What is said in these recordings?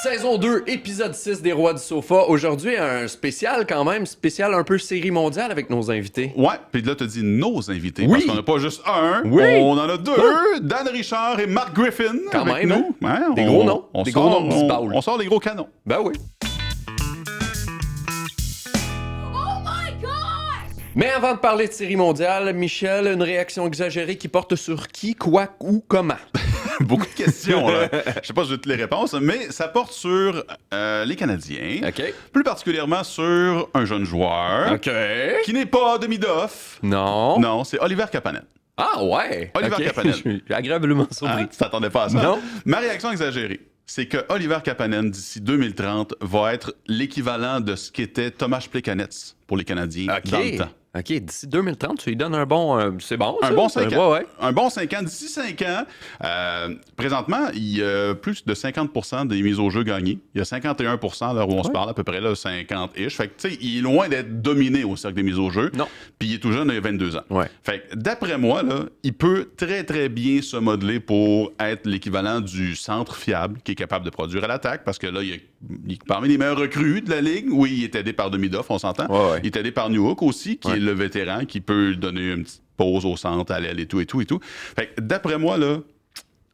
Saison 2, épisode 6 des Rois du Sofa. Aujourd'hui, un spécial quand même, spécial un peu série mondiale avec nos invités. Ouais, puis là, t'as dit nos invités, Oui. parce qu'on n'a pas juste un, Oui. on en a deux, Dan Richard et Marc Griffin Quand avec même, nous. hein? Ouais, Des gros noms, des gros noms de baseball. On sort les gros canons. Ben oui. Mais avant de parler de série mondiale, Michel, une réaction exagérée qui porte sur qui, quoi, où, comment? Beaucoup de questions, là. Je sais pas si j'ai toutes les réponses, mais ça porte sur les Canadiens. OK. Plus particulièrement sur un jeune joueur OK. qui n'est pas demi-doff. Non. Non, c'est Oliver Kapanen. Ah ouais. Oliver OK. Kapanen. Je suis agréablement surpris. Hein? Tu t'attendais pas à ça? Non. Ma réaction exagérée, c'est que Oliver Kapanen, d'ici 2030, va être l'équivalent de ce qu'était Tomáš Plekanec pour les Canadiens OK. dans le temps. OK, d'ici 2030, tu lui donnes un bon... c'est bon, ça? Un bon 5 ans. Ouais, ouais. Un bon 5 ans. D'ici 5 ans, présentement, il y a plus de 50% des mises au jeu gagnées. Il y a 51% à l'heure où on se parle, à peu près là, 50-ish. Fait que, tu sais, il est loin d'être dominé au cercle des mises au jeu. Non. Puis il est tout jeune, il a 22 ans. Ouais. Fait que, d'après moi, là, il peut très, très bien se modeler pour être l'équivalent du centre fiable qui est capable de produire à l'attaque. Parce que là, il est parmi les meilleurs recrues de la Ligue. Oui, il est aidé par Demidoff, on s'entend. Ouais, ouais. Il est aidé par Newhook aussi, qui est le vétéran, qui peut donner une petite pause au centre, à l'aile et tout. Fait que, d'après moi, là,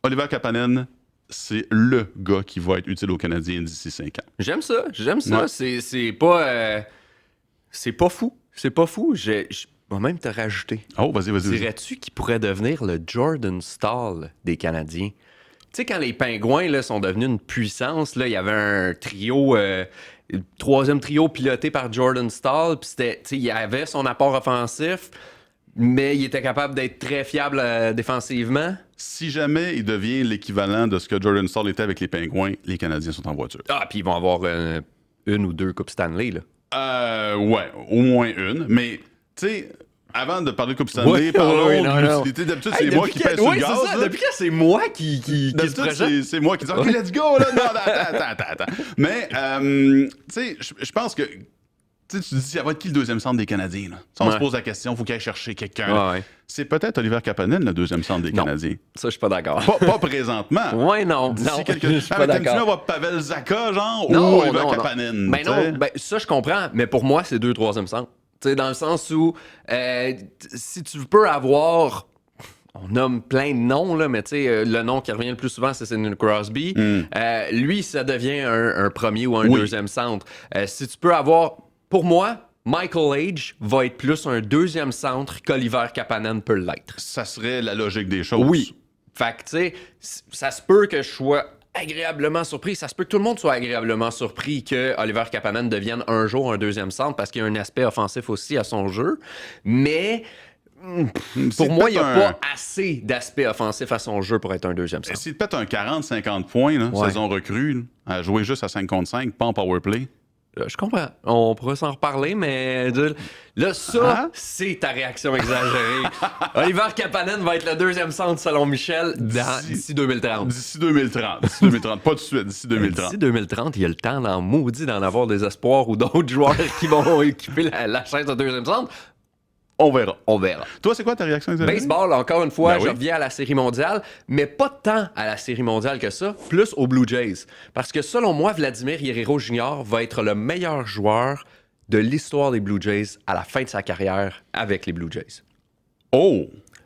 Oliver Kapanen, c'est le gars qui va être utile aux Canadiens d'ici 5 ans. J'aime ça. Ouais. C'est pas... c'est pas fou. C'est pas fou. Je vais même te rajouter. Oh, vas-y. Dirais-tu qu'il pourrait devenir le Jordan Staal des Canadiens? Tu sais, quand les Pingouins là, sont devenus une puissance, là, il y avait un trio... troisième trio piloté par Jordan Staal, puis il avait son apport offensif, mais il était capable d'être très fiable défensivement. Si jamais il devient l'équivalent de ce que Jordan Staal était avec les Pingouins, les Canadiens sont en voiture. Ah, puis ils vont avoir une ou deux Coupes Stanley, là. Ouais, au moins une. Mais, tu sais, avant de parler de Coupe Stanley, parlons de l'utilité. D'habitude, c'est moi qui pèse sur le gaz. C'est ça. Là. Depuis quand c'est moi qui se projette? C'est moi qui dis « OK, let's go! » là. Non, attends. Mais, tu sais, je pense que... Tu dis, ça va être qui le deuxième centre des Canadiens? Là? Si on se pose la question, il faut qu'il aille chercher quelqu'un. Ouais. C'est peut-être Oliver Kapanen, le deuxième centre des Canadiens. Ça, je suis pas d'accord. Pas présentement. Ouais, non. D'ici Non, quelques... je suis pas d'accord. Tu avoir Pavel Zaka, genre, Non, ou Oliver non. Kapanen. Ben non, ben, ça, je comprends. Mais pour moi, c'est 2 troisième centres. Tu sais, dans le sens où, si tu peux avoir... On nomme plein de noms, là, mais tu sais, le nom qui revient le plus souvent, c'est Sidney Crosby. Lui, ça devient un premier ou un deuxième centre. Si tu peux avoir... Pour moi... Michael Age va être plus un deuxième centre qu'Oliver Kapanen peut l'être. Ça serait la logique des choses. Oui. Fait que, tu sais, ça se peut que je sois agréablement surpris. Ça se peut que tout le monde soit agréablement surpris que Oliver Kapanen devienne un jour un deuxième centre parce qu'il y a un aspect offensif aussi à son jeu. Mais... pour moi, il n'y a pas assez d'aspect offensif à son jeu pour être un deuxième centre. S'il te pète un 40-50 points, là, saison recrue, là, à jouer juste à 5 contre 5, pas en powerplay. Je comprends. On pourrait s'en reparler, mais là, ça, c'est ta réaction exagérée. Oliver Kapanen va être le deuxième centre, selon Michel, d'ici 2030. D'ici 2030. Pas tout de suite, d'ici 2030. D'ici 2030, il y a le temps d'en avoir des espoirs ou d'autres joueurs qui vont équiper la chaise de deuxième centre. On verra. Toi, c'est quoi ta réaction exagérée? Baseball, encore une fois, Ben oui. je reviens à la Série mondiale, mais pas tant à la Série mondiale que ça, plus aux Blue Jays. Parce que selon moi, Vladimir Guerrero Jr. va être le meilleur joueur de l'histoire des Blue Jays à la fin de sa carrière avec les Blue Jays. Oh!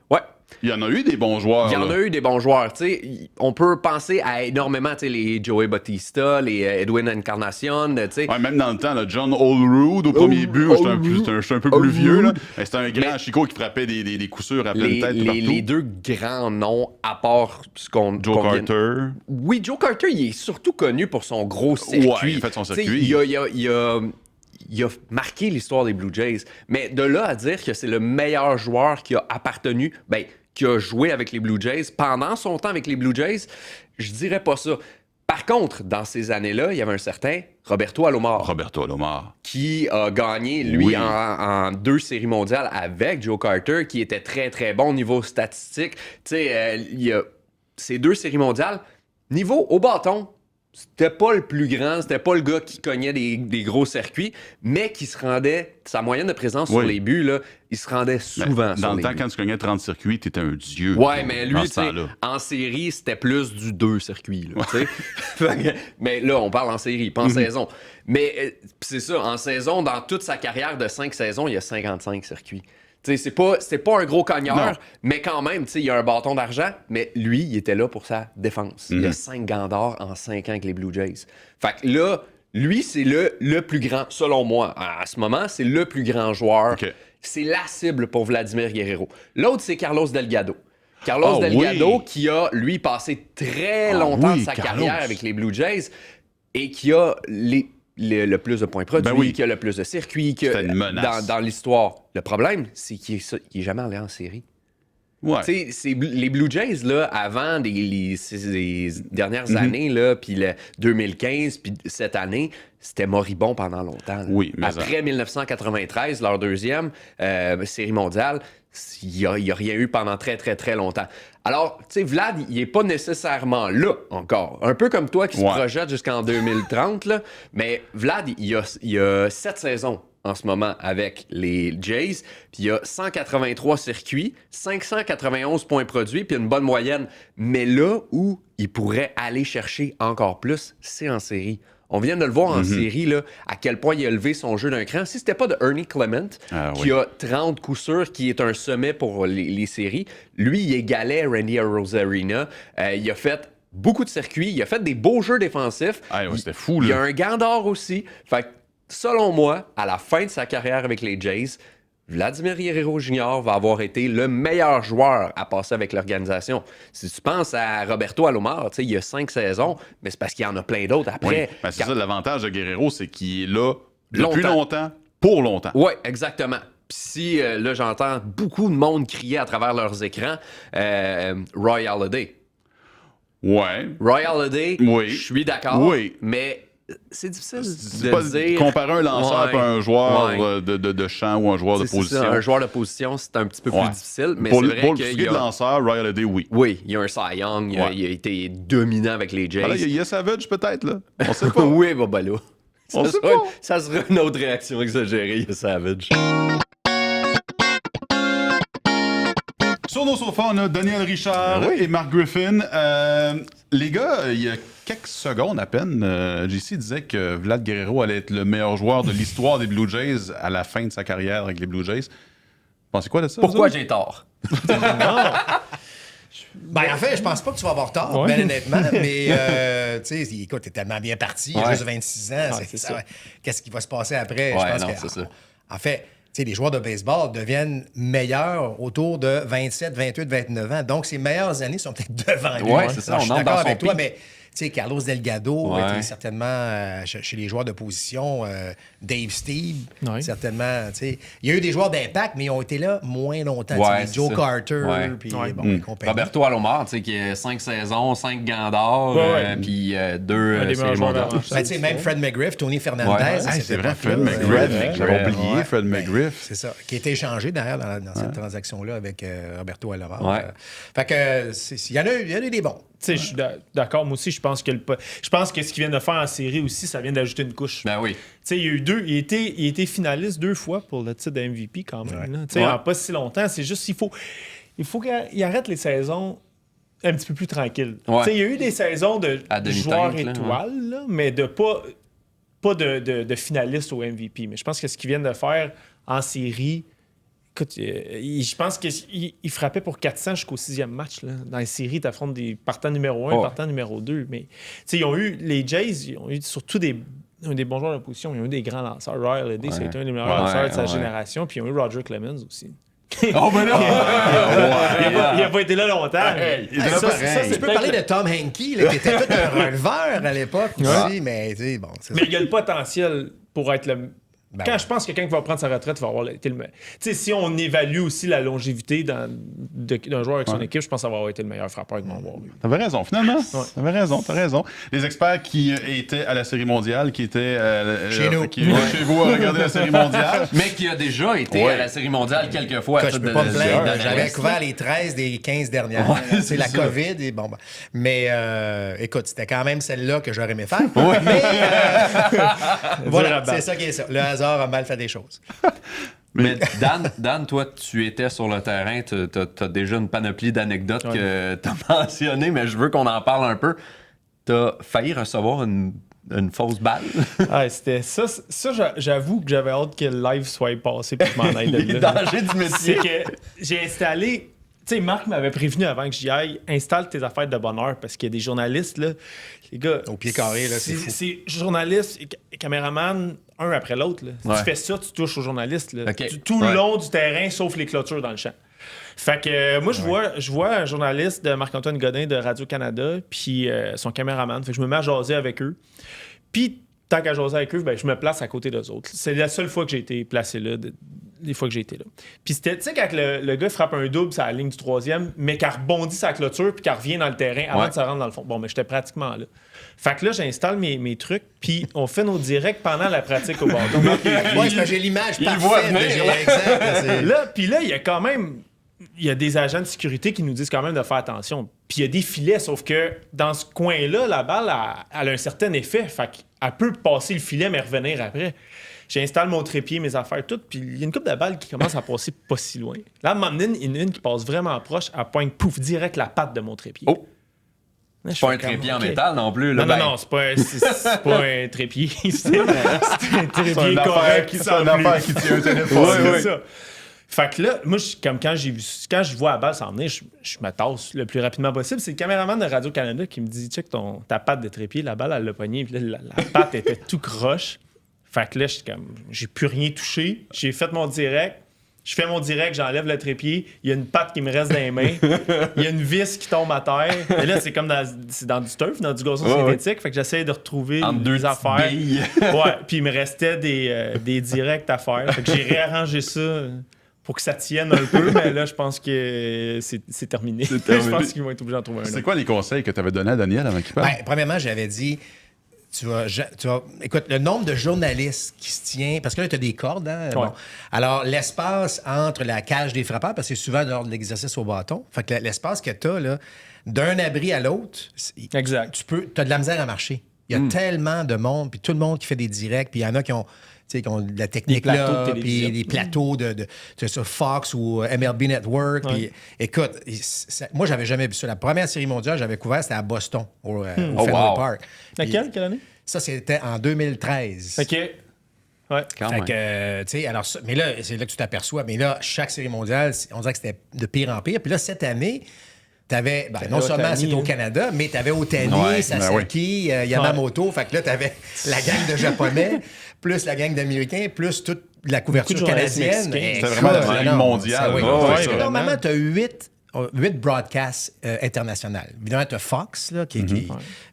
Ouais. Il y en a eu des bons joueurs. Il y en a eu des bons joueurs. T'sais, on peut penser à énormément les Joey Bautista, les Edwin Encarnacion. Ouais, même dans le temps, là, John Olerud au premier but, je suis un peu plus vieux. Là. C'était un grand Chico qui frappait des coups sûrs à pleine tête partout. Les deux grands noms, à part ce qu'on... Joe Carter. Oui, Joe Carter, il est surtout connu pour son gros circuit. Ouais, il a fait son circuit. Il a marqué l'histoire des Blue Jays. Mais de là à dire que c'est le meilleur joueur qui a appartenu... qui a joué avec les Blue Jays pendant son temps avec les Blue Jays, je dirais pas ça. Par contre, dans ces années-là, il y avait un certain Roberto Alomar. Qui a gagné, lui, en 2 séries mondiales avec Joe Carter, qui était très, très bon niveau statistique. Tu sais, il y a ces 2 séries mondiales. Niveau au bâton, c'était pas le plus grand, c'était pas le gars qui cognait des gros circuits, mais qui se rendait, sa moyenne de présence sur les buts, là, il se rendait souvent dans sur le les temps, buts. quand tu cognais 30 circuits, t'étais un dieu. Ouais, mais lui, dans tu ce sais, temps-là. en série, c'était plus du 2 circuits, là, tu sais. Mais là, on parle en série, pas en saison. Mais c'est ça, en saison, dans toute sa carrière de 5 saisons, il y a 55 circuits. Tu sais, c'est pas un gros cogneur, Non. mais quand même, tu sais, il y a un bâton d'argent, mais lui, il était là pour sa défense. Il y a 5 gants d'or en 5 ans avec les Blue Jays. Fait que là, lui, c'est le plus grand, selon moi, à ce moment, c'est le plus grand joueur. OK. C'est la cible pour Vladimir Guerrero. L'autre, c'est Carlos Delgado. Carlos Ah, Delgado, oui. qui a, lui, passé très Ah, longtemps oui, de sa Carlos. carrière avec les Blue Jays et qui a le plus de points produits, Ben oui. qui a le plus de circuits que, C'était une menace. dans l'histoire. Le problème, c'est qu'il est jamais allé en série. Ouais. Tu sais, les Blue Jays, là, avant les dernières années, là, puis le 2015, puis cette année, c'était moribond pendant longtemps. Là. Oui, mais après 1993, leur deuxième série mondiale, il n'y a rien eu pendant très, très, très longtemps. Alors, tu sais, Vlad, il n'est pas nécessairement là encore. Un peu comme toi qui se projette jusqu'en 2030, là, mais Vlad, il y a 7 saisons en ce moment avec les Jays, puis il y a 183 circuits, 591 points produits, puis une bonne moyenne. Mais là où il pourrait aller chercher encore plus, c'est en série. On vient de le voir en série, là, à quel point il a levé son jeu d'un cran. Si c'était pas de Ernie Clement, qui a 30 coups sûrs, qui est un sommet pour les séries, lui, il égalait Randy Arozarena. Il a fait beaucoup de circuits, il a fait des beaux jeux défensifs. Ah, ouais, c'était fou, Il y a là. un gant d'or aussi. Fait que, selon moi, à la fin de sa carrière avec les Jays, Vladimir Guerrero Jr. va avoir été le meilleur joueur à passer avec l'organisation. Si tu penses à Roberto Alomar, il y a 5 saisons, mais c'est parce qu'il y en a plein d'autres après. Oui. Ben, c'est ça, l'avantage de Guerrero, c'est qu'il est là depuis Longtemps. longtemps, pour longtemps. Oui, exactement. Puis si, là, j'entends beaucoup de monde crier à travers leurs écrans, Roy Halladay. Ouais. Roy Halladay, Oui. je suis d'accord, Oui. mais c'est difficile C'est de pas dire... comparer un lanceur Ouais. à un joueur Ouais. de champ ou un joueur de C'est position. ça, un joueur de position, c'est un petit peu plus Ouais. difficile, mais pour c'est le, vrai pour le qu'il fouguer y de a... lanceur, Roy Halladay, oui. Oui, il y a un Cy Young, il a Ouais. été dominant avec les Jays. Ah, là, il y a Savage peut-être, là. On sait pas. Oui, bah là. On Ça sait sera, pas. ça sera une autre réaction exagérée, il y a Savage. Sur nos sofas, on a Daniel Richard et Mark Griffin. Les gars, il y a quelques secondes à peine, JC disait que Vlad Guerrero allait être le meilleur joueur de l'histoire des Blue Jays à la fin de sa carrière avec les Blue Jays. Pensez quoi de ça? Pourquoi vous autres? j'ai tort? Ben, en fait, je pense pas que tu vas avoir tort, Ouais. bien honnêtement, mais tu sais, écoute, t'es tellement bien parti, il y a Ouais. juste 26 ans, c'est ça. qu'est-ce qui va se passer après? Ouais, je pense non, que, c'est ça. En fait, tu sais, les joueurs de baseball deviennent meilleurs autour de 27, 28, 29 ans, donc ses meilleures années sont peut-être devant lui. Ouais, c'est ça, Alors, on je suis entre d'accord dans son avec toi, pic. mais tu sais, Carlos Delgado Ouais. était certainement chez les joueurs de position, Dave Steve, Ouais. certainement, tu sais. Il y a eu des joueurs d'impact, mais ils ont été là moins longtemps. Ouais, Tu sais, les c'est Joe ça. Carter, Ouais. puis Ouais. bon, et compagnie. Roberto Alomar, tu sais, qui a 5 saisons, 5 gants d'or, Ouais. puis 2 Un des meilleurs joueurs mondiales. d'avant. Ben, tu sais, même Fred McGriff, Tony Fernandez, Ouais. à Hey, cette c'est vrai, époque-là, Fred McGriff. McGriff. J'avais oublié Ouais. Fred McGriff. C'est ça. Qui a été échangé d'ailleurs dans cette transaction-là avec Roberto Alomar. Ouais. Fait que il y en a eu des bons. Tu sais, je suis d'accord. Moi aussi, je pense que ce qu'ils viennent de faire en série aussi, ça vient d'ajouter une couche. Ben oui. Tu sais, il y a eu il a été finaliste 2 fois pour le titre de MVP quand même. là. Tu sais, Ouais. en pas si longtemps. C'est juste il faut qu'il arrête les saisons un petit peu plus tranquilles. Ouais. Tu sais, il y a eu des saisons de À demi-teinte, joueurs là, étoiles, là, mais de pas de finalistes au MVP. Mais je pense que ce qu'ils viennent de faire en série... Écoute, je pense qu'il frappait pour 400 jusqu'au 6e match. Là. Dans les séries, tu affrontes des partants numéro 1 Ouais. partants numéro 2. Mais les Jays, ils ont eu surtout des bons joueurs de position. Ils ont eu des grands lanceurs. Roy Halladay, Ouais. c'était un des meilleurs Ouais, lanceurs de sa ouais. génération. Puis ils ont eu Roger Clemens aussi. Oh, ben non! Il n'a pas été là longtemps. mais- Il était là Ça, pareil. c'est Tu peux peut-être parler le- de Tom Henke, là, qui était tout un releveur à l'époque aussi, mais tu sais, bon, c'est Mais il y a le potentiel pour être le Ben Quand ouais. je pense que quelqu'un qui va prendre sa retraite, il va avoir été le meilleur. Tu sais, si on évalue aussi la longévité d'un joueur avec son équipe, je pense avoir été le meilleur frappeur de mon voir. T'avais raison, finalement. T'as raison. Les experts qui étaient à la Série mondiale, qui étaient Chez nous. qui étaient chez vous à regarder la Série mondiale. Mais qui a déjà été à la Série mondiale quelques fois. Écoute, je peux pas me plaindre. J'avais couvert les 13 des 15 dernières. C'est la COVID. Et bon, ben. Mais écoute, c'était quand même celle-là que j'aurais aimé faire. Mais voilà, c'est ça qui est ça. Le hasard a mal fait des choses. Mais Dan, toi, tu étais sur le terrain, t'as déjà une panoplie d'anecdotes que t'as mentionnées, mais je veux qu'on en parle un peu. T'as failli recevoir une fausse balle. C'était ça, j'avoue que j'avais hâte que le live soit passé pour que je m'en aille de Les là. dangers du métier. C'est que j'ai installé... Tu sais, Marc m'avait prévenu avant que j'y aille, installe tes affaires de bonheur parce qu'il y a des journalistes, là. Les gars... Au pied carré, là, c'est fou. C'est journalistes et caméraman, un après l'autre. Là. Si tu fais ça, tu touches aux journalistes. Là. Okay. Tout le long du terrain, sauf les clôtures dans le champ. Fait que moi, je vois un journaliste de Marc-Antoine Godin de Radio-Canada, puis son caméraman. Fait que je me mets à jaser avec eux. Puis, tant qu'à jaser avec eux, ben, je me place à côté d'eux autres. C'est la seule fois que j'ai été placé là, les fois que j'ai été là. Puis c'était, tu sais, quand le gars frappe un double sur la ligne du troisième, mais qu'il rebondit sa clôture puis qu'il revient dans le terrain avant de se rendre dans le fond. Bon, mais j'étais pratiquement là. Fait que là, j'installe mes trucs, puis on fait nos directs pendant la pratique au bâton. Moi, j'ai l'image voit parfaite. venir, là. Exact. Là, puis là, il y a quand même... Il y a des agents de sécurité qui nous disent quand même de faire attention. Puis il y a des filets, sauf que dans ce coin-là, la balle, elle a un certain effet. Fait qu'elle peut passer le filet, mais revenir après. J'installe mon trépied, mes affaires, toutes, puis il y a une coupe de balles qui commence à passer pas si loin. Là, à un moment donné, une qui passe vraiment proche, elle pointe, pouf, direct la patte de mon trépied. Oh! Là, je C'est pas fais un trépied comme, en OK. métal non plus. Là, Non, c'est pas un trépied. C'est un trépied affaire correct. c'est une affaire qui tient un téléphone. C'est ça. Fait que là, moi, quand je vois la balle s'en venir, je me tasse le plus rapidement possible. C'est le caméraman de Radio-Canada qui me dit, check ta patte de trépied, la balle, elle l'a pognée, puis là, la patte était tout croche. Fait que là, j'ai plus rien touché. J'ai fait mon direct. Je fais mon direct, j'enlève le trépied. Il y a une patte qui me reste dans les mains. Il y a une vis qui tombe à terre. Et là, c'est comme dans du turf, dans du gazon synthétique. Fait que j'essaie de retrouver entre deux des affaires. billes. Ouais, puis il me restait des directs à faire. Fait que j'ai réarrangé ça pour que ça tienne un peu, mais là, je pense que c'est terminé. Je pense qu'ils vont être obligés d'en trouver un C'est autre. quoi les conseils que tu avais donnés à Daniel avant qu'il parte? Ben, premièrement, j'avais dit, tu vas, écoute, le nombre de journalistes qui se tient, parce que là, tu as des cordes, hein? Ouais. Bon. Alors, l'espace entre la cage des frappeurs, parce que c'est souvent lors de l'exercice au bâton, fait que l'espace que tu as, là, d'un abri à l'autre, Exact. tu as de la misère à marcher. Il y a tellement de monde, puis tout le monde qui fait des directs, puis il y en a qui ont de la technique Des plateaux là, de puis télévision. des plateaux de sur Fox ou MLB Network. Puis, écoute, moi, j'avais jamais vu ça. La première série mondiale, j'avais couvert, c'était à Boston, au Fenway wow. Park. Puis, Quelle année? ça, c'était en 2013. OK. Ouais. Quand Fait même. que, tu sais, alors, mais là, c'est là que tu t'aperçois. Mais là, chaque série mondiale, on dirait que c'était de pire en pire. Puis là, cette année, t'avais, non seulement Ohtani, c'était au hein. Canada, mais t'avais Ohtani, Ouais, Sasaki, Yamamoto. Fait que là, t'avais la gang de Japonais, plus la gang d'Américains, plus toute la couverture Beaucoup de journalistes canadienne. mexicains. C'était vraiment la ligue non, mondiale. ça, oui. Ouais, Ouais, ça. normalement, tu as 8 broadcasts internationaux. Évidemment, tu as Fox, là, qui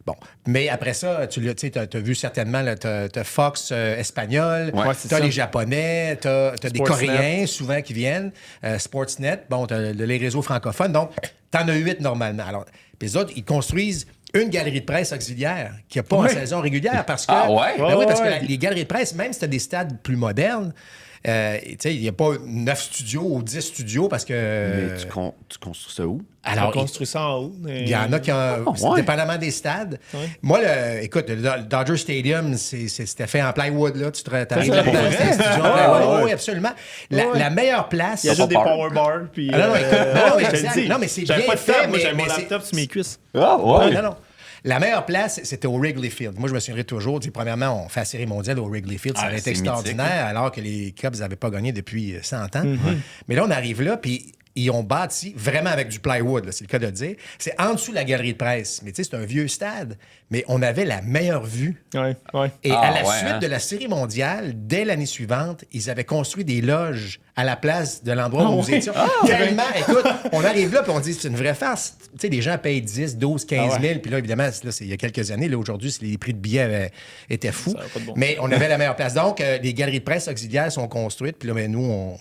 bon. Mais après ça, tu as vu certainement, tu as Fox espagnol, Ouais, tu as les Japonais, tu as des Sportsnet. Coréens souvent qui viennent, Sportsnet, bon, tu as les réseaux francophones. Donc, tu en as 8 normalement. Alors, puis les autres, ils construisent une galerie de presse auxiliaire qui n'a pas en saison régulière parce que... Ah ouais? Ben oui, parce que Ouais. les galeries de presse, même si tu as des stades plus modernes, tu sais, il n'y a pas 9 studios ou 10 studios parce que... Mais tu construis ça où? On alors, construit ça en haut. il y en a qui ont... ouais. Dépendamment des stades. Ouais. Moi, écoute, le Dodger Stadium, c'était fait en plywood, là. Tu t'arrives ça, là-dedans, pour vrai? c'était un studio en Ah, plywood. ouais. Oui, absolument. La, Ouais. la meilleure place... Il y a juste des pas peur. power bars. Puis, Ah, non, écoute, non, je te le exact. dis. Non, mais c'est J'avais bien pas de fait, table, moi, mais- j'avais mon mais c'est- laptop sur mes cuisses. Ah, ouais. Non, non. La meilleure place, c'était au Wrigley Field. Moi, je me souviendrai toujours. Premièrement, on fait la série mondiale au Wrigley Field. Ça Ah, avait été c'est extraordinaire, alors que les Cubs n'avaient pas gagné depuis 100 ans. Mais là, on arrive là, puis ils ont bâti vraiment avec du plywood, là, c'est le cas de le dire. C'est en dessous de la galerie de presse. Mais tu sais, c'est un vieux stade. Mais on avait la meilleure vue. Ouais. Et à la suite de la Série mondiale, dès l'année suivante, ils avaient construit des loges à la place de l'endroit où nous étions. Tellement, écoute, on arrive là puis on dit c'est une vraie farce. Tu sais, les gens payent 10, 12, 15 000. Puis là, évidemment, là, c'est il y a quelques années. Là, aujourd'hui, les prix de billets étaient fous. Mais on avait la meilleure place. Donc, les galeries de presse auxiliaires sont construites. Puis là, ben, nous,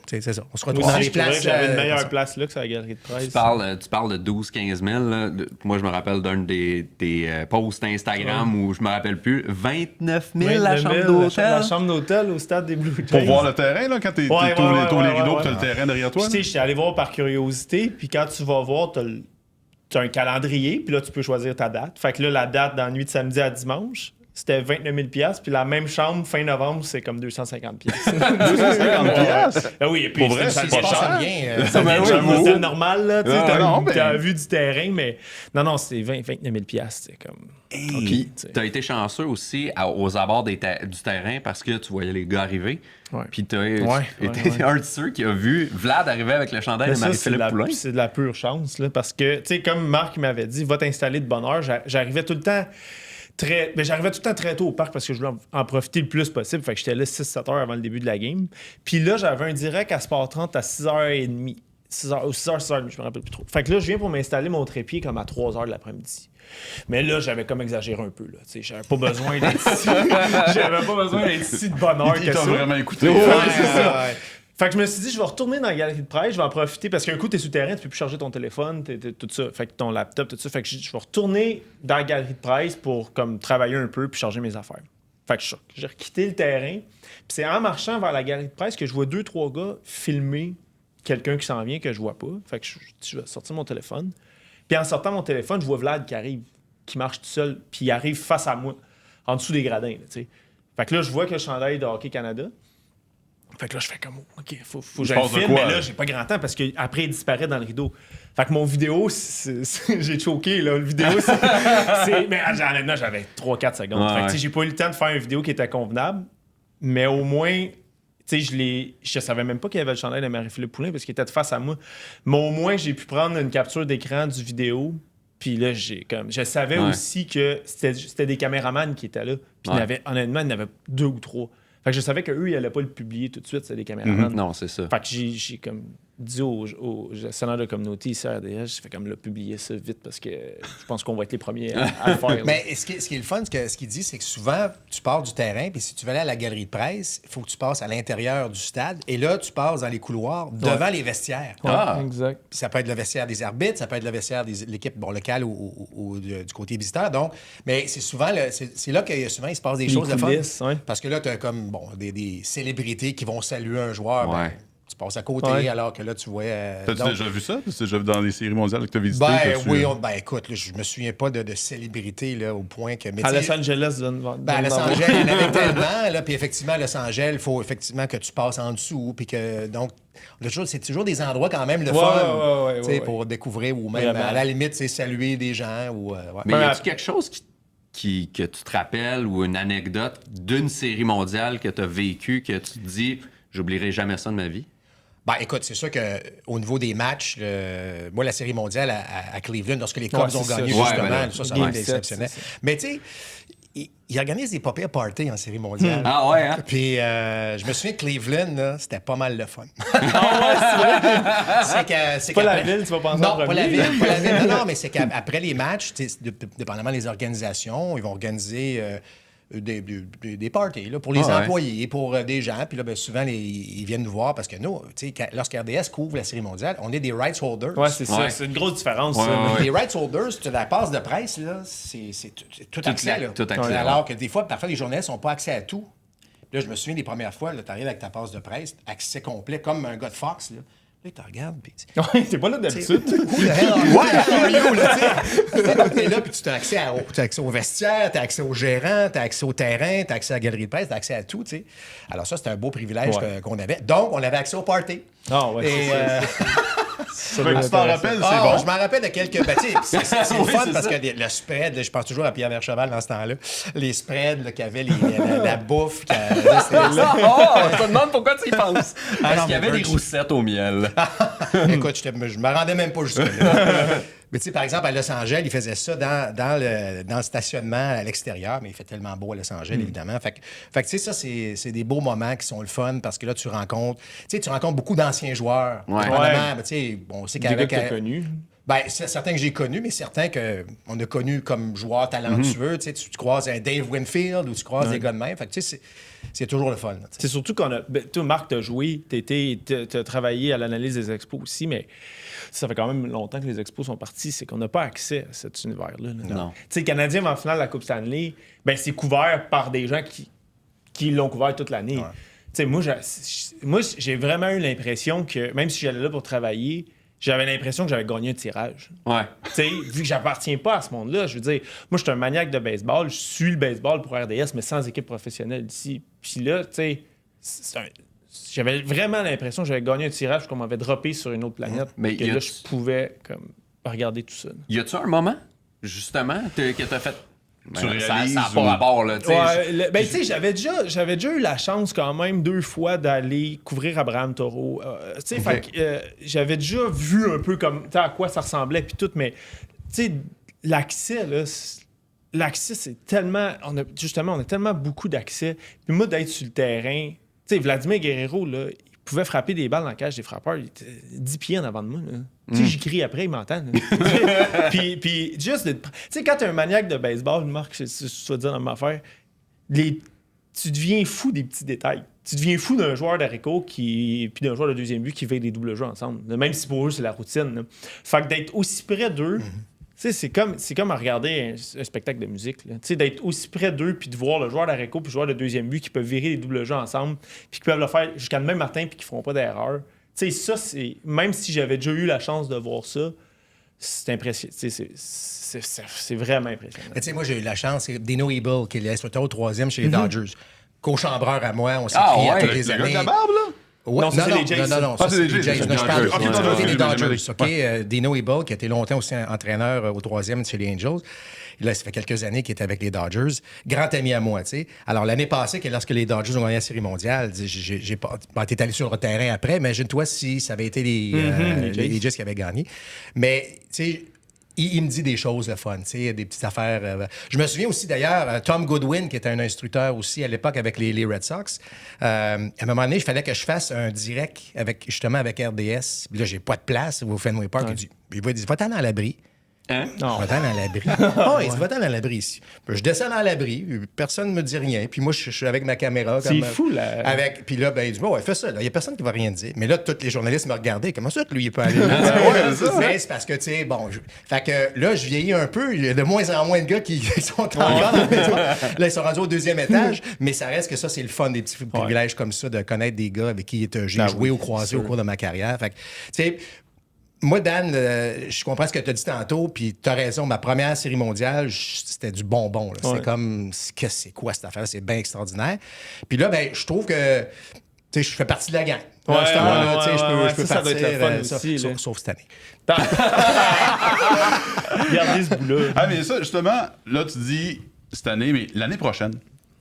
c'est ça. On se retrouve dans les places. J'avais une meilleure place là que sur la galerie de presse. Tu parles de 12-15 000. Là. Moi, je me rappelle d'un des posts Instagram où je me rappelle plus. 29 000 la chambre d'hôtel. La chambre d'hôtel au stade des Blue Jays. Pour voir le terrain, là, quand tu ouvres les rideaux et tu as le terrain derrière toi. Tu sais, j'étais allé voir par curiosité, puis quand tu vas voir, t'as un calendrier, puis là, tu peux choisir ta date. Fait que là, la date dans la nuit de samedi à dimanche, c'était 29 000 $, puis la même chambre, fin novembre, c'est comme 250 $. 250 Ah oui, et puis pour vrai, ça c'est pas cher. bien. ça vient de un hôtel normal, là, tu sais, non, t'as vu du terrain, mais non, c'est 29 000 $, c'est comme... Puis, t'as été chanceux aussi aux abords du terrain parce que tu voyais les gars arriver. Ouais. Puis t'as été un de ceux qui a vu Vlad arriver avec le chandail de Marie-Philippe Poulin. C'est de la pure chance, là, parce que, tu sais, comme Marc m'avait dit, va t'installer de bonne heure, j'arrivais tout le temps très tôt au parc parce que je voulais en profiter le plus possible. Fait que j'étais là 6-7 heures avant le début de la game. Puis là, j'avais un direct à Sport 30 à 6h30. 6h ou 6h30, je me rappelle plus trop. Fait que là, je viens pour m'installer mon trépied comme à 3h de l'après-midi. Mais là, j'avais comme exagéré un peu. Là. J'avais pas besoin d'être ici. J'avais pas besoin d'être ici de bonne heure que ça. Ils t'ont vraiment écouté. Ouais, c'est ça. Fait que je me suis dit, je vais retourner dans la galerie de presse, je vais en profiter parce qu'un coup, t'es souterrain, tu peux plus charger ton téléphone, tout ça. Fait que ton laptop, tout ça. Fait que je vais retourner dans la galerie de presse pour comme travailler un peu puis charger mes affaires. Fait que j'ai quitté le terrain. Puis c'est en marchant vers la galerie de presse que je vois 2-3 gars filmer quelqu'un qui s'en vient que je vois pas. Fait que je vais sortir mon téléphone. Puis en sortant mon téléphone, je vois Vlad qui arrive, qui marche tout seul, puis il arrive face à moi, en dessous des gradins. Là, fait que là, je vois que le chandail de Hockey Canada. Fait que là, je fais comme, OK, faut que j'aille le film, mais là, j'ai pas grand temps parce qu'après, il disparaît dans le rideau. Fait que mon vidéo, j'ai choqué, là. Le vidéo, mais honnêtement, j'avais 3-4 secondes. Fait que j'ai pas eu le temps de faire une vidéo qui était convenable, mais au moins, tu sais, je savais même pas qu'il y avait le chandail de Marie-Philippe Poulin parce qu'il était de face à moi. Mais au moins, j'ai pu prendre une capture d'écran du vidéo. Puis là, je savais aussi que c'était des caméramans qui étaient là. Puis honnêtement, il y en avait 2 ou 3. Fait que je savais qu'eux, ils n'allaient pas le publier tout de suite, c'est des caméramans. Non, c'est ça. Fait que j'ai comme dit au gestionnaire de communauté ici à RDS, j'ai fait comme le publier ça vite parce que je pense qu'on va être les premiers à le faire. Mais ce qui est le fun, ce qu'il dit, c'est que souvent, tu pars du terrain, puis si tu veux aller à la galerie de presse, il faut que tu passes à l'intérieur du stade. Et là, tu passes dans les couloirs devant les vestiaires. Exact. Puis ça peut être le vestiaire des arbitres, ça peut être le vestiaire de l'équipe locale ou du côté visiteur. Donc, mais c'est souvent c'est là qu'il il se passe des choses de fun. Parce que là, tu as comme des célébrités qui vont saluer un joueur. Ben, tu passes à côté alors que là, tu vois... T'as-tu déjà vu ça? T'as déjà vu dans les séries mondiales que tu as visité? Oui, écoute, là, je me souviens pas de célébrités là, au point que... À Los Angeles, à Los Angeles, il y en avait tellement. Là, puis effectivement, à Los Angeles, il faut effectivement que tu passes en dessous. Puis que, donc, c'est toujours des endroits quand même le fun pour découvrir ou même, à la limite, c'est saluer des gens. Mais y a-tu quelque chose que tu te rappelles ou une anecdote d'une série mondiale que tu as vécue que tu te dis, j'oublierai jamais ça de ma vie? Ben, écoute, c'est sûr qu'au niveau des matchs, moi, la série mondiale à Cleveland, lorsque les Cubs ont gagné, justement, ça a été exceptionnel. Mais tu sais, ils organisent des pop-up parties en série mondiale. Ah ouais, hein? Puis je me souviens que Cleveland, là, c'était pas mal le fun. C'est pas la ville, tu vas penser non, pas la ville. Non, mais c'est qu'après les matchs, dépendamment des organisations, ils vont organiser... des parties là, pour les employés, pour des gens. Puis là, ben, souvent, ils viennent nous voir parce que nous, lorsque RDS couvre la Série mondiale, on est des rights holders. Oui, c'est ça. C'est une grosse différence. Ça. Les rights holders, tu as la passe de presse, là, c'est tout accès. Là. Tout accès. Alors que des fois, parfois, les journalistes n'ont pas accès à tout. Là, je me souviens des premières fois, tu arrives avec ta passe de presse, accès complet, comme un gars de Fox. Là, tu regardes, puis t'es pas là d'habitude. T'es là, puis tu as accès au vestiaire, tu as accès au gérant, tu as accès au terrain, tu as accès à la galerie de presse, tu as accès à tout, tu sais. Alors ça, c'était un beau privilège qu'on avait. Donc, on avait accès au party. Ah ouais. Ça Fait doit que tu être t'en intéressant. rappelles, c'est bon. Je m'en rappelle de quelques. Ben, c'est le Oui, fun c'est parce ça. que le spread, je pense toujours à Pierre Vercheval dans ce temps-là. Les spreads qu'il y avait, la bouffe. Là, c'était- Je te demande pourquoi tu y penses. Est-ce non, qu'il y mais avait des Birch- roussettes au miel? Écoute, je me rendais même pas jusque-là. Mais tu sais, par exemple, à Los Angeles, ils faisaient ça dans le stationnement à l'extérieur, mais il fait tellement beau à Los Angeles, évidemment. Fait que tu sais, ça, c'est des beaux moments qui sont le fun parce que là, tu rencontres beaucoup d'anciens joueurs. Ouais. Dépendamment, ben, tu sais, bon, on sait Des gars qu'avec... que t'as connus. Ben, certains que j'ai connus, mais certains qu'on a connus comme joueurs talentueux. Tu sais, tu croises un Dave Winfield ou tu croises des gars de même. Fait que tu sais, c'est toujours le fun. Là, tu sais. C'est surtout qu'on a. Ben, toi, Marc, t'as joué, t'as travaillé à l'analyse des expos aussi, mais ça fait quand même longtemps que les expos sont partis. C'est qu'on n'a pas accès à cet univers-là. Là. Non. Tu sais, le Canadien va en finale de la Coupe Stanley, ben, c'est couvert par des gens qui l'ont couvert toute l'année. Ouais. Tu sais, moi, j'ai vraiment eu l'impression que, même si j'allais là pour travailler, j'avais l'impression que j'avais gagné un tirage. Ouais. Tu sais, vu que j'appartiens pas à ce monde-là, je veux dire, moi, je suis un maniaque de baseball, je suis le baseball pour RDS, mais sans équipe professionnelle ici. Puis là, tu sais, j'avais vraiment l'impression que j'avais gagné un tirage qu'on m'avait droppé sur une autre planète. Mais que y a- là, je pouvais comme regarder tout ça. Y a-tu un moment, justement, que t'as fait. Tu ça réalises n'a pas ou- rapport, là. Tu sais, Ouais, ben, tu sais, j'avais déjà eu la chance quand même 2 fois d'aller couvrir Abraham Taureau. Tu sais, fait que, j'avais déjà vu un peu comme, tu sais, à quoi ça ressemblait puis tout, mais tu sais, l'accès, là, l'accès, c'est tellement, on a tellement beaucoup d'accès. Puis moi, d'être sur le terrain, tu sais, Vladimir Guerrero, là, il pouvait frapper des balles dans la cage des frappeurs. Il était 10 pieds en avant de moi. Là. Tu sais, j'y crie après, il m'entend. là. puis juste, tu sais, quand t'es un maniaque de baseball, Marc, je dois dire dans ma affaire, tu deviens fou des petits détails. Tu deviens fou d'un joueur d'haricot puis d'un joueur de deuxième but qui fait des doubles jeux ensemble. Là. Même si pour eux, c'est la routine. Là. Fait que d'être aussi près d'eux, tu sais, c'est comme à regarder un spectacle de musique. Tu sais, d'être aussi près d'eux puis de voir le joueur d'haricot puis le joueur de deuxième but qui peuvent virer les doubles jeux ensemble puis qui peuvent le faire jusqu'à demain matin puis qui feront pas d'erreur. Tu sais, ça, c'est... Même si j'avais déjà eu la chance de voir ça, c'est impressionnant. Tu sais, c'est vraiment impressionnant. Mais tu sais, moi, j'ai eu la chance. C'est Dino Ebel, qui est l'instructeur au 3e chez les Dodgers. Co-chambreur à moi, on s'écrit Ah, à ouais, toutes Le les gars de années. la barbe, là? Ouais, Non, ça, c'est les Jays, ça. Non, Ah, ça, c'est les Jays, Jays. c'est Non, je les parle Dodgers. du Ok, côté des Dodgers. Dodgers. OK? Ouais. Dino Ebel, qui a été longtemps aussi entraîneur au 3e chez les Angels. Et là, ça fait quelques années qu'il est avec les Dodgers. Grand ami à moi, tu sais. Alors, l'année passée, lorsque les Dodgers ont gagné la Série mondiale, j'ai pas... Bon, t'es allé sur le terrain après, mais imagine-toi si ça avait été les Jays qui avaient gagné. Mais, tu sais... Il me dit des choses le fun, tu sais, des petites affaires. Je me souviens aussi, d'ailleurs, Tom Goodwin, qui était un instructeur aussi à l'époque avec les Red Sox. À un moment donné, il fallait que je fasse un direct avec RDS. Puis là, j'ai pas de place au Fenway Park. Il dit, va-t'en dans l'abri. Hein? Non. Va-t'en dans l'abri. Oh, il dit, va-t'en dans l'abri ici. Puis je descends dans l'abri, personne ne me dit rien. Puis moi, je suis avec ma caméra. C'est comme, fou, là. Puis là, ben, il dit, bon, ouais, fais ça. Il n'y a personne qui va rien dire. Mais là, tous les journalistes me regardaient. Comment ça que lui, il peut aller là? Mais c'est parce que, tu sais, bon. Fait que là, je vieillis un peu. Il y a de moins en moins de gars qui sont encore dans la maison. Là, ils sont rendus au 2e étage. Mais ça reste que ça, c'est le fun des petits privilèges comme ça, de connaître des gars avec qui j'ai joué au croisé au cours de ma carrière. Fait que, tu sais, moi, Dan, je comprends ce que tu as dit tantôt, puis tu as raison. Ma première série mondiale, c'était du bonbon. Là. C'est comme, c'est quoi cette affaire? C'est bien extraordinaire. Puis là, ben, je trouve que, tu sais, je fais partie de la gang. Ouais, À cette heure-là, tu sais, je peux ça doit partir, être le fun aussi, là. sauf cette année. Regardez ce bout-là. Ah, mais ça, justement, là, tu dis cette année, mais l'année prochaine,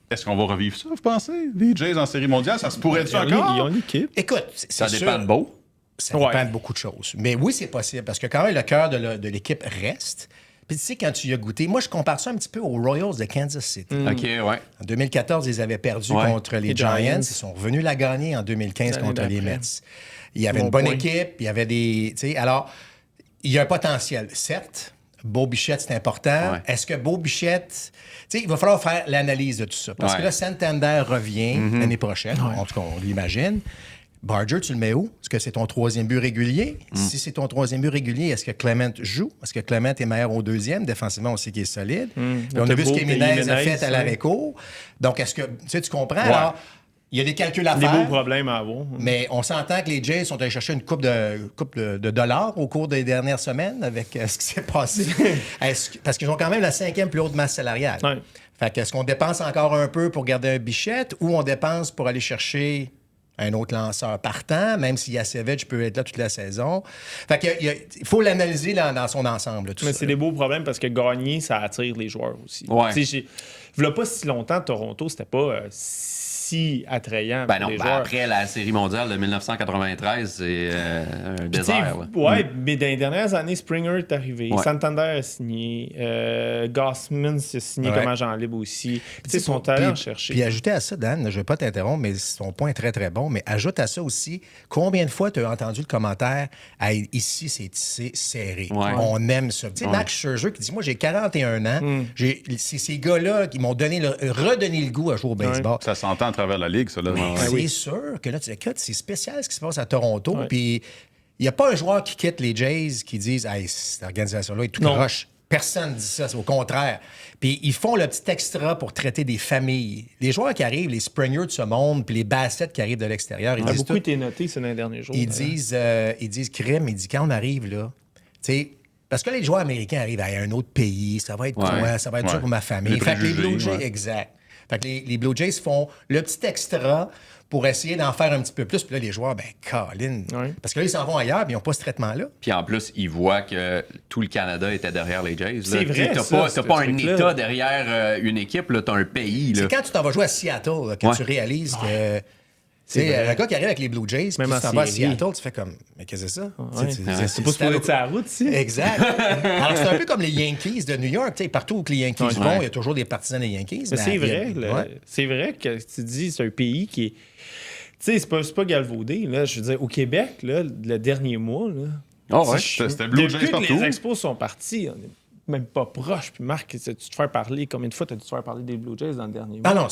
est-ce qu'on va revivre ça, vous pensez? Les Jays en série mondiale, ça se pourrait-tu encore? Ils ont une équipe. Écoute, Ça c'est dépend sûr, de Beau. ça dépend Ouais. de beaucoup de choses. Mais oui, c'est possible, parce que quand même, le cœur de l'équipe reste. Puis tu sais, quand tu y as goûté, moi, je compare ça un petit peu aux Royals de Kansas City. OK, ouais. En 2014, ils avaient perdu Ouais. contre les Les Giants. Giants. Ils sont revenus la gagner en 2015 L'année contre les d'après. Mets. Il y avait Bon une bonne point. équipe, il y avait des... tu sais, alors, il y a un potentiel. Certes, Beau Bichette, c'est important. Ouais. Est-ce que Beau Bichette... Tu sais, il va falloir faire l'analyse de tout ça. Parce Ouais. que là, Santander revient l'année prochaine. En tout cas, on l'imagine. Barger, tu le mets où? Est-ce que c'est ton 3e but régulier? Si c'est ton 3e but régulier, est-ce que Clement joue? Est-ce que Clement est meilleur au 2e? Défensivement, on sait qu'il est solide. Puis on a vu ce qu'Eminez a fait à l'arrêt-court. Donc, est-ce que... Tu comprends? Alors, il y a des calculs à Des faire. beaux problèmes à avoir. Mais on s'entend que les Jays sont allés chercher une coupe de dollars au cours des dernières semaines avec ce qui s'est passé. Parce qu'ils ont quand même la 5e plus haute masse salariale. Ouais. Fait que est-ce qu'on dépense encore un peu pour garder un Bichette ou on dépense pour aller chercher un autre lanceur partant, même si Yacevic peut être là toute la saison. Fait qu'il faut l'analyser dans son ensemble. Tout Mais ça, c'est des beaux problèmes parce que gagner, ça attire les joueurs aussi. Ouais. Tu sais, il n'y a pas si longtemps, Toronto, c'était pas si attrayant pour les joueurs. Après la Série mondiale de 1993, c'est un désert. Là. Ouais, mais dans les dernières années, Springer est arrivé, Santander a signé, Gossman s'est signé comme agent libre aussi. Tu sais, son talent cherché. Puis ajouter à ça, Dan, je ne vais pas t'interrompre, mais ton point est très, très bon, mais ajoute à ça aussi, combien de fois tu as entendu le commentaire hey, « Ici, c'est tissé serré. On aime ça. » Tu sais, Max Scherzer qui dit « Moi, j'ai 41 ans. C'est ces gars-là qui m'ont redonné le goût à jouer au baseball. » Ça s'entend à travers la Ligue, ça. Là. C'est sûr que là, tu dis, écoute, c'est spécial ce qui se passe à Toronto. Puis il n'y a pas un joueur qui quitte les Jays qui disent hey, cette organisation-là est tout croche. Personne ne dit ça, c'est au contraire. Puis ils font le petit extra pour traiter des familles. Les joueurs qui arrivent, les Springer de ce monde, puis les Bassett qui arrivent de l'extérieur, ils disent beaucoup été noté dans les derniers jours. Ils disent crime, ils disent quand on arrive là, tu sais. Parce que les joueurs américains arrivent à un autre pays, ça va être quoi? Ça va être ça pour ma famille. Fait que les Blue Jays, exact. Fait que les Blue Jays font le petit extra pour essayer d'en faire un petit peu plus. Puis là, les joueurs, Colin. Parce que là, ils s'en vont ailleurs, mais ils n'ont pas ce traitement-là. Puis en plus, ils voient que tout le Canada était derrière les Jays. C'est vrai, t'as pas un État derrière une équipe, t'as un pays. C'est quand tu t'en vas jouer à Seattle là, que tu réalises que... C'est un gars qui arrive avec les Blue Jays, puis tu t'en vas à Seattle, tu fais comme, mais qu'est-ce que c'est ça? C'est pas supposé être sur la route, ici. Exact. Alors, c'est un peu comme les Yankees de New York. Partout où les Yankees vont, il y a toujours des partisans des Yankees. Mais c'est vrai. C'est vrai que tu dis, c'est un pays qui est... Tu sais, c'est pas galvaudé. Là. Je veux dire, au Québec, là, le dernier mois, là, c'était Blue Jays partout. Depuis que les Expos sont partis, on est même pas proche. Puis Marc, tu te fais parler. Combien de fois tu as dû te faire parler des Blue Jays dans le dernier mois? Ah non,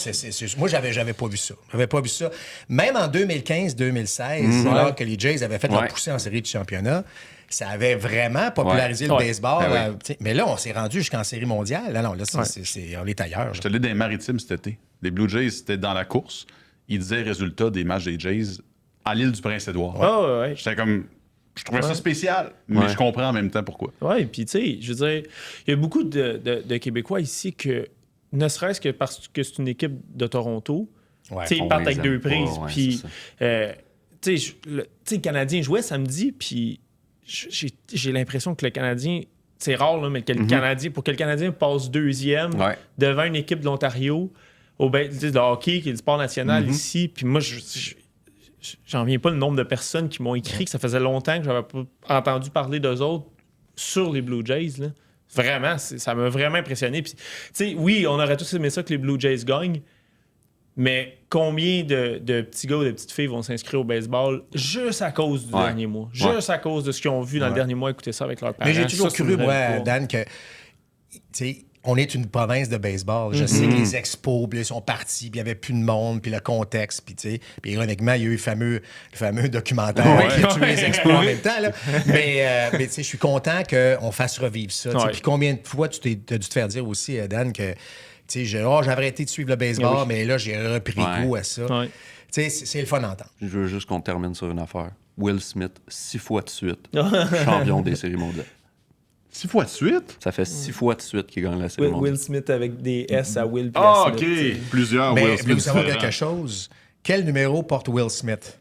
moi, j'avais pas vu ça. J'avais pas vu ça. Même en 2015-2016, alors que les Jays avaient fait leur poussée en série de championnat, ça avait vraiment popularisé le baseball. Mais là, on s'est rendu jusqu'en série mondiale. Là, on est ailleurs. Je te l'ai dans les Maritimes cet été. Les Blue Jays étaient dans la course. Ils disaient résultat des matchs des Jays à l'île du Prince-Édouard. J'étais comme... Je trouvais ça spécial, mais je comprends en même temps pourquoi. Oui, puis tu sais, je veux dire, il y a beaucoup de Québécois ici que, ne serait-ce que parce que c'est une équipe de Toronto, ils partent avec deux prises. Puis, tu sais, le Canadien jouait samedi, puis j'ai l'impression que le Canadien, c'est rare, là, mais que le Canadien, pour que le Canadien passe deuxième devant une équipe de l'Ontario, de hockey, qui est le sport national ici, puis moi, j'en viens pas le nombre de personnes qui m'ont écrit que ça faisait longtemps que j'avais pas entendu parler d'eux autres sur les Blue Jays. Là. Vraiment, ça m'a vraiment impressionné. Puis, oui, on aurait tous aimé ça que les Blue Jays gagnent, mais combien de petits gars ou de petites filles vont s'inscrire au baseball juste à cause du dernier mois? Juste à cause de ce qu'ils ont vu dans le dernier mois, écouter ça avec leurs parents. Mais j'ai toujours cru, moi, Dan, que... On est une province de baseball. Je sais que les expos, puis ils sont partis, puis il n'y avait plus de monde, puis le contexte, puis ironiquement, il y a eu le fameux documentaire qui a tué les expos en même temps. Là. Mais je suis content qu'on fasse revivre ça. Puis combien de fois tu as dû te faire dire aussi, Dan, que j'ai arrêté de suivre le baseball, mais là, j'ai repris goût à ça. C'est le fun d'entendre. Je veux juste qu'on termine sur une affaire. Will Smith, 6 fois de suite, champion des séries mondiales. 6 fois de suite? Ça fait 6 fois de suite qu'il gagne la série mondiale. Will Smith avec des S à Will. Ah, OK. Plusieurs mais, Will Smith. Vous savez quelque chose? Quel numéro porte Will Smith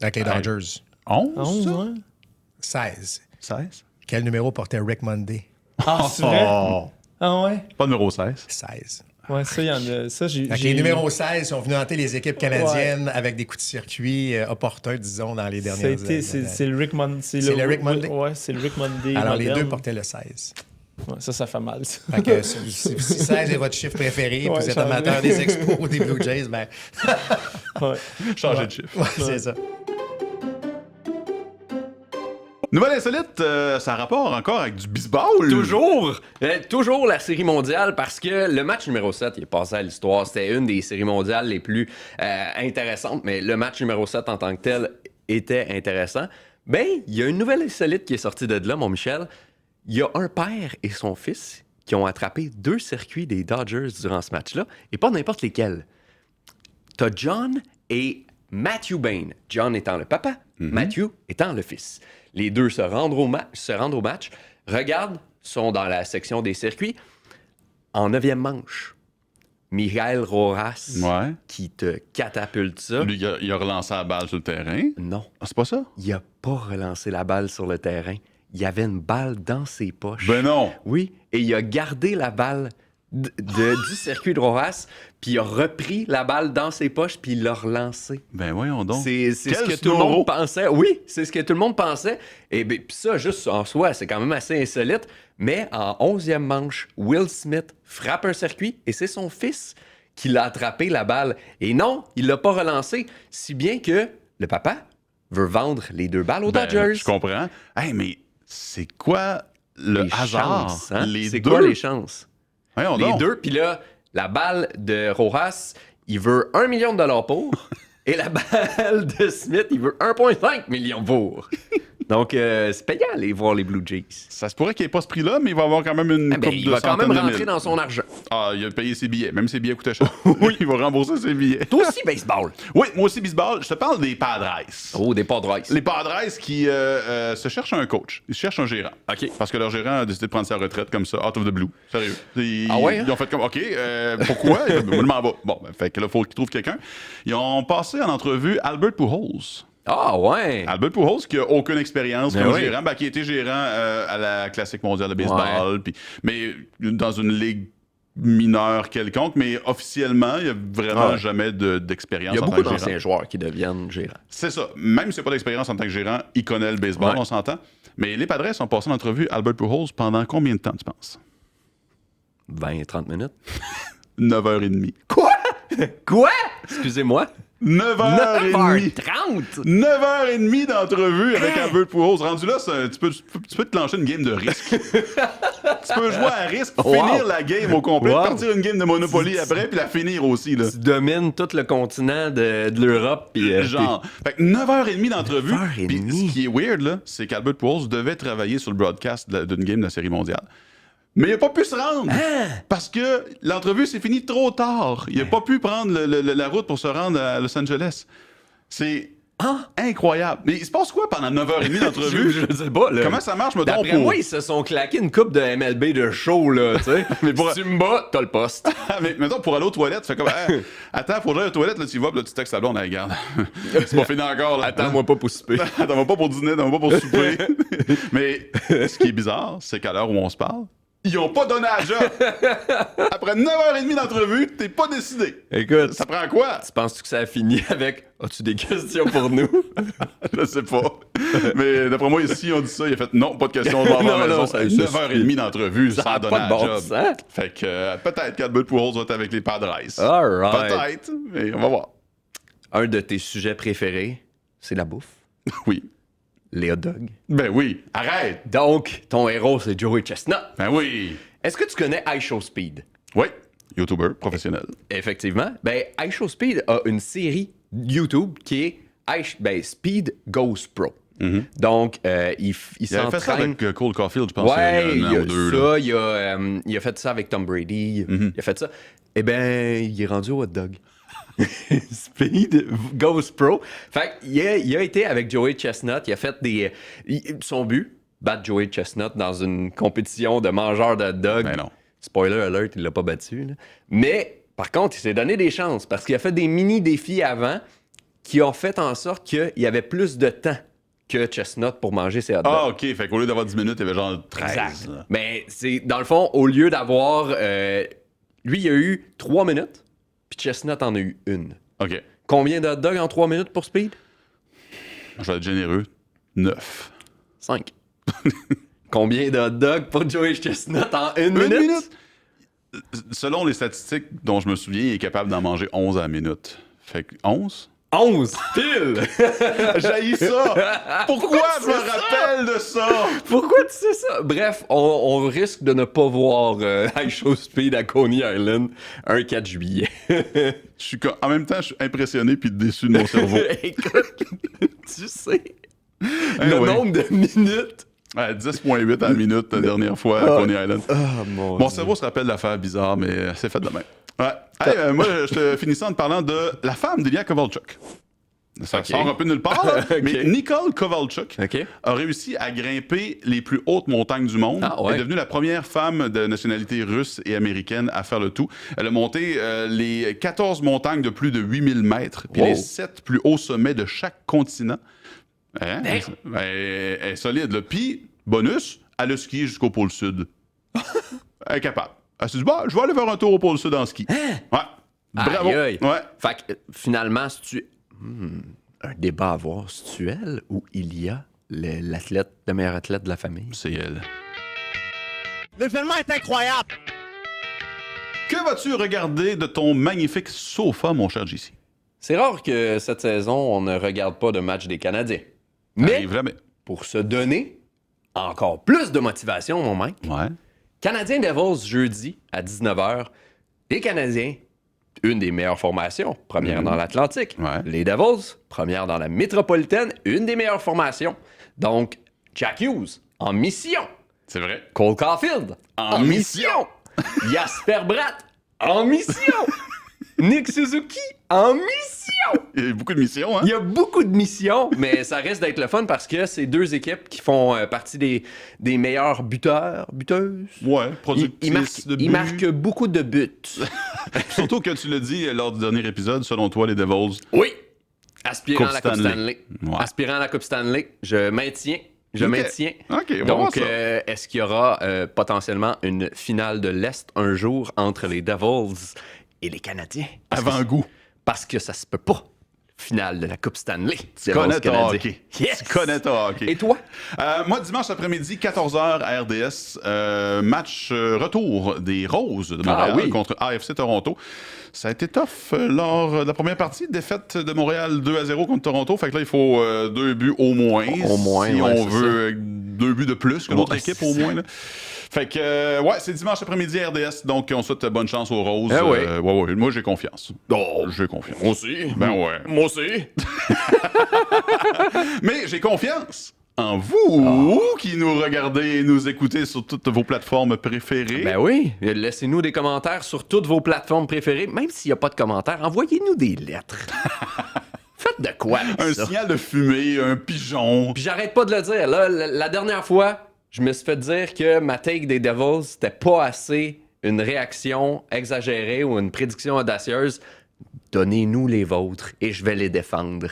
avec les Dodgers? 11? 16. 16? Quel numéro portait Rick Monday? Ah, c'est vrai? Ah ouais? Pas numéro 16. 16. Ouais, ça, il y en a. Ça, les numéros 16 sont venus hanter les équipes canadiennes avec des coups de circuit opportuns, disons, dans les dernières années. C'est le Rick Monday. C'est le Rick Monday? Ouais, c'est le Rick Monday. Alors, les deux portaient le 16. Ouais, ça fait mal. Ça. Fait que si 16 est votre chiffre préféré, puis vous êtes amateur des Expos ou des Blue Jays, ben... Changez de chiffre. Ouais, c'est ça. Nouvelle insolite, ça a rapport encore avec du baseball. Toujours la série mondiale parce que le match numéro 7, il est passé à l'histoire. C'était une des séries mondiales les plus intéressantes, mais le match numéro 7 en tant que tel était intéressant. Ben, il y a une nouvelle insolite qui est sortie de là, mon Michel. Il y a un père et son fils qui ont attrapé 2 circuits des Dodgers durant ce match-là, et pas n'importe lesquels. T'as John et Matthew Bain. John étant le papa, Matthew étant le fils. Les deux se rendent au match, regardent, sont dans la section des circuits. En 9e manche, Miguel Rojas Ouais. qui te catapulte ça. Lui, il a relancé la balle sur le terrain. Non, Ah, c'est pas ça? il a pas relancé la balle sur le terrain. Il y avait une balle dans ses poches. Ben non! Oui, et il a gardé la balle du circuit de Rojas, puis il a repris la balle dans ses poches, puis il l'a relancée. Ben voyons donc. C'est ce Quel que tout le snoro! monde pensait. Oui, c'est ce que tout le monde pensait. Et bien, puis ça, juste en soi, c'est quand même assez insolite. Mais en 11e manche, Will Smith frappe un circuit et c'est son fils qui l'a attrapé la balle. Et non, il l'a pas relancé, si bien que le papa veut vendre les 2 balles aux Ben, Dodgers. je comprends. Hey, mais c'est quoi le Les hasard? chances, hein? Les C'est deux? quoi les chances? Voyons Les donc. 2, puis là, la balle de Rojas, il veut 1 million de dollars pour, et la balle de Smith, il veut 1,5 million pour. Donc, c'est payant aller voir les Blue Jays. Ça se pourrait qu'il n'y ait pas ce prix-là, mais il va avoir quand même une coupe Il de va quand même centaines de rentrer mille. dans son argent. Ah, il a payé ses billets. Même ses billets coûtaient cher. Oui, il va rembourser ses billets. Toi aussi, baseball. Oui, moi aussi, baseball. Je te parle des Padres. Oh, des Padres. Les Padres qui se cherchent un coach. Ils cherchent un gérant. OK. Parce que leur gérant a décidé de prendre sa retraite comme ça, out of the blue. Sérieux. Ah ouais, hein? Ils ont fait comme, OK, pourquoi? Moi, je m'en vais. Bon, ben, fait que là, il faut qu'ils trouvent quelqu'un. Ils ont passé en entrevue Albert Pujols. Ah ouais. Albert Pujols, qui n'a aucune expérience Ben comme oui. gérant, qui a été gérant à la Classique mondiale de baseball, mais dans une ligue mineure quelconque, mais officiellement, il n'y a vraiment jamais d'expérience Il y a en tant beaucoup que gérant. d'anciens joueurs qui deviennent gérants. C'est ça. Même s'il n'y a pas d'expérience en tant que gérant, il connaît le baseball, Ouais. on s'entend. Mais les Padres ont passé en entrevue Albert Pujols pendant combien de temps, tu penses? 20-30 minutes. 9h30. Quoi? Quoi? Excusez-moi. 9h30! 9h30! 9h30 d'entrevue avec Albert Pujols. Rendu là, tu peux te clencher une game de risque. Tu peux jouer à risque, Wow. finir la game au complet, Wow. partir une game de Monopoly après, puis la finir aussi. Là. Tu domines tout le continent de l'Europe. Puis, Genre. Fait que 9h30 d'entrevue. 9h30. Puis ce qui est weird, là, c'est qu'Albert Pujols devait travailler sur le broadcast d'une game de la Série mondiale. Mais il n'a pas pu se rendre. Parce que l'entrevue s'est finie trop tard. Il n'a pas pu prendre la route pour se rendre à Los Angeles. C'est incroyable. Mais il se passe quoi pendant 9h30 d'entrevue? Je sais pas, là. Comment ça marche, me donc, D'après pour... moi, ils se sont claqués une coupe de MLB de show, là, tu sais. Mais pour- Si tu me bats, t'as le poste. Mais mettons, pour aller aux toilettes, tu fais comme... Hey, attends, faut que j'aille aux toilettes, là, tu y vas, puis là, tu textes à blonde, hey, regarde. C'est pas fini encore, là. Attends-moi pas pour souper. Attends-moi pas pour dîner, attends-moi pas pour souper. Mais ce qui est bizarre, c'est qu'à l'heure où on se parle, ils ont pas donné à job. Après 9h30 d'entrevue, t'es pas décidé. Écoute, Ça prend quoi? tu penses que ça a fini avec « As-tu des questions pour nous? Je sais pas. Mais d'après moi, ici, on dit ça, il a fait non, pas de question, je vais avoir Non, raison. non, ça 9h30 d'entrevue, Ça sans a donner pas de à bon job. sens. Fait que peut-être qu'Albert Pujols va être avec les Padres. All right. Peut-être, mais on va voir. Un de tes sujets préférés, c'est la bouffe. Oui. Les hot dogs. Ben oui, arrête. Donc, ton héros, c'est Joey Chestnut. Ben oui. Est-ce que tu connais iShowSpeed? Oui, YouTuber professionnel. Effectivement. Ben, iShowSpeed a une série YouTube qui est Speed Goes Pro. Donc, il Il avait fait ça s'entraîne... avec Cole Caulfield, je pense, Ouais, il y a un an ou deux. Là. ça, il a fait ça avec Tom Brady, il a fait ça. Eh ben, il est rendu au hot dog. Speed Goes Pro. Fait qu'il a été avec Joey Chestnut, il a fait son but, battre Joey Chestnut dans une compétition de mangeurs de hot dog. Ben non. Spoiler alert, il l'a pas battu. Là. Mais, par contre, il s'est donné des chances parce qu'il a fait des mini-défis avant qui ont fait en sorte qu'il y avait plus de temps que Chestnut pour manger ses hot dogs. Ah, OK. Fait qu'au lieu d'avoir 10 minutes, il y avait genre 13. Exact. là. Mais c'est, dans le fond, au lieu d'avoir... lui, il a eu 3 minutes, puis Chestnut en a eu 1. OK. Combien de hot dogs en 3 minutes pour Speed? Je vais être généreux. 9. 5. Combien de hot dogs pour Joey Chestnut en 1 Une minute? minute? Selon les statistiques dont je me souviens, il est capable d'en manger 11 à la minute. Fait que 11? 11 pile! J'haïs ça! Pourquoi je me rappelle de ça? Pourquoi tu sais ça? Bref, on risque de ne pas voir iShowSpeed à Coney Island un 4 juillet. En même temps, je suis impressionné puis déçu de mon cerveau. Écoute, tu sais, Eh le oui. nombre de minutes... Ouais, 10,8 à la minute la dernière fois à Coney Island. Mon cerveau se rappelle l'affaire bizarre, mais c'est fait de même. Ouais. Hey, moi, je te finissais en te parlant de la femme d'Ilya Kovalchuk. Ça Ok. sort un peu de nulle part, là. Ok. Mais Nicole Kovalchuk OK. a réussi à grimper les plus hautes montagnes du monde. Ah ouais. Elle est devenue la première femme de nationalité russe et américaine à faire le tout. Elle a monté les 14 montagnes de plus de 8000 mètres, puis Wow. les 7 plus hauts sommets de chaque continent. Hein? Damn. Elle est solide, là. Puis, bonus, elle a skié jusqu'au pôle Sud. Elle est capable. Elle s'est dit, bah, je vais aller faire un tour au pôle Sud en ski. Ouais. Bravo. Aïe, aïe. Ouais. Fait que finalement, si tu. Un débat à voir, si tu elle ou il y a l'athlète, le meilleur athlète de la famille? C'est elle. L'événement est incroyable! Que vas-tu regarder de ton magnifique sofa, mon cher JC? C'est rare que cette saison, on ne regarde pas de match des Canadiens. Mais Arrive jamais. pour se donner encore plus de motivation, mon mec, Ouais. Canadiens Devils jeudi à 19h. Les Canadiens, une des meilleures formations, première dans l'Atlantique. Ouais. Les Devils, première dans la métropolitaine, une des meilleures formations. Donc, Jack Hughes en mission. C'est vrai. Cole Caulfield en mission. Jasper Bratt en mission. Nick Suzuki en mission. Il y a beaucoup de missions, hein? Il y a beaucoup de missions, mais ça risque d'être le fun parce que c'est deux équipes qui font partie des meilleurs buteuses. Ouais, productrice de buts. Ils marquent beaucoup de buts. Surtout que tu l'as dit lors du dernier épisode, selon toi, les Devils. Oui. Aspirant Coupe à la Coupe Stanley. Stanley. Ouais. Aspirant à la Coupe Stanley. Je maintiens. Je Ok. maintiens. Ok, on va Donc, voir ça. est-ce qu'il y aura potentiellement une finale de l'Est un jour entre les Devils et les Canadiens? Avant-goût. Parce que ça se peut pas. Finale de la Coupe Stanley. Tu connais ton Canadiens. hockey. Yes. Tu connais ton hockey. Et toi? Moi, dimanche après-midi, 14h à RDS, match retour des Roses de Montréal oui. contre AFC Toronto. Ça a été tough lors de la première partie. Défaite de Montréal 2-0 contre Toronto. Fait que là, il faut 2 buts au moins. Au moins, si ouais, on c'est veut 2 buts de plus que l'autre Ouais, équipe, c'est au ça. moins. Là. Fait que, ouais, c'est dimanche après-midi à RDS. Donc, on souhaite bonne chance aux Roses. Ah oui. Ouais, moi, j'ai confiance. Oh, J'ai confiance. moi aussi. Ben ouais. Moi aussi. Mais j'ai confiance en vous qui nous regardez et nous écoutez sur toutes vos plateformes préférées. Ben oui, laissez-nous des commentaires sur toutes vos plateformes préférées. Même s'il n'y a pas de commentaires, envoyez-nous des lettres. Faites de quoi avec Un ça? signal de fumée, un pigeon. Puis j'arrête pas de le dire. Là, la dernière fois, je me suis fait dire que ma take des Devils, c'était pas assez une réaction exagérée ou une prédiction audacieuse. Donnez-nous les vôtres et je vais les défendre.